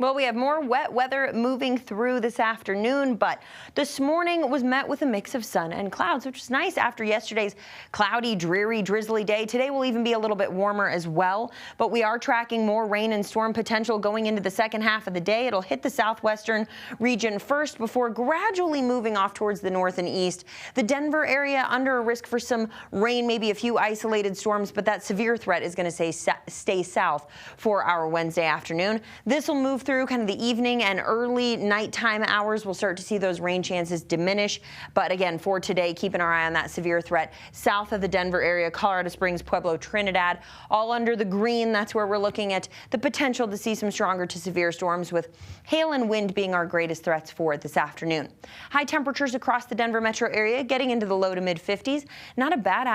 Well, we have more wet weather moving through this afternoon, but this morning was met with a mix of sun and clouds, which is nice after yesterday's cloudy, dreary, drizzly day. Today will even be a little bit warmer as well, but we are tracking more rain and storm potential going into the second half of the day. It'll hit the southwestern region first before gradually moving off towards the north and east. The Denver area under a risk for some rain, maybe a few isolated storms, but that severe threat is going to stay south for our Wednesday afternoon. This will move through kind of the evening and early nighttime hours. We'll start to see those rain chances diminish. But again, for today, keeping our eye on that severe threat south of the Denver area, Colorado Springs, Pueblo, Trinidad, all under the green. That's where we're looking at the potential to see some stronger to severe storms, with hail and wind being our greatest threats for this afternoon. High temperatures across the Denver metro area getting into the low to mid 50s. Not a bad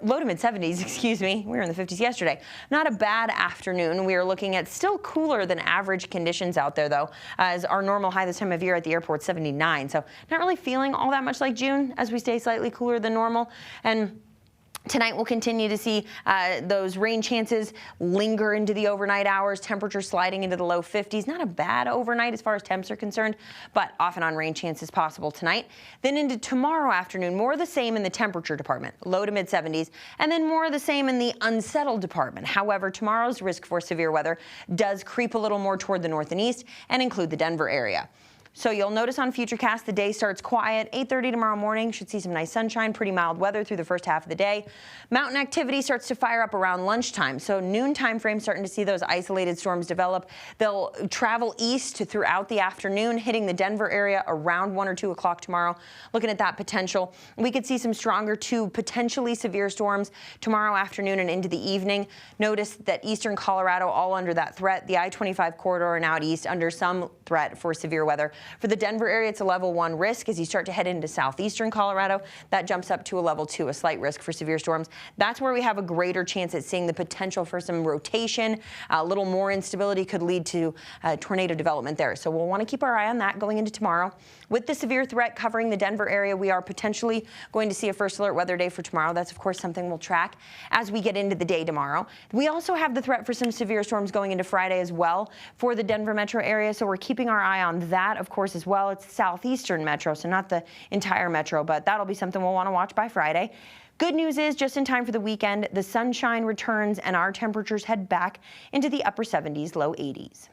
low to mid 70s, excuse me. We were in the 50s yesterday. Not a bad afternoon. We are looking at still cooler than average conditions out there, though, as our normal high this time of year at the airport 79. So not really feeling all that much like June as we stay slightly cooler than normal. And tonight we'll continue to see those rain chances linger into the overnight hours, temperatures sliding into the low 50s. Not a bad overnight as far as temps are concerned, but off and on rain chances possible tonight. Then into tomorrow afternoon, more of the same in the temperature department, low to mid 70s, and then more of the same in the unsettled department. However, tomorrow's risk for severe weather does creep a little more toward the north and east and include the Denver area. So you'll notice on Futurecast the day starts quiet. 8:30 tomorrow morning should see some nice sunshine, pretty mild weather through the first half of the day. Mountain activity starts to fire up around lunchtime. So noon time frame, starting to see those isolated storms develop. They'll travel east throughout the afternoon, hitting the Denver area around 1 or 2 o'clock tomorrow. Looking at that potential, we could see some stronger to potentially severe storms tomorrow afternoon and into the evening. Notice that eastern Colorado all under that threat. The I-25 corridor and out east under some threat for severe weather. For the Denver area, it's a level 1 risk. As you start to head into southeastern Colorado, that jumps up to a level 2, a slight risk for severe storms. That's where we have a greater chance at seeing the potential for some rotation. A little more instability could lead to tornado development there. So we'll want to keep our eye on that going into tomorrow. With the severe threat covering the Denver area, we are potentially going to see a first alert weather day for tomorrow. That's, of course, something we'll track as we get into the day tomorrow. We also have the threat for some severe storms going into Friday as well for the Denver metro area. So we're keeping our eye on that, of course, as well. It's southeastern metro, so not the entire metro, but that'll be something we'll want to watch by Friday. Good news is, just in time for the weekend, the sunshine returns and our temperatures head back into the upper 70s, low 80s.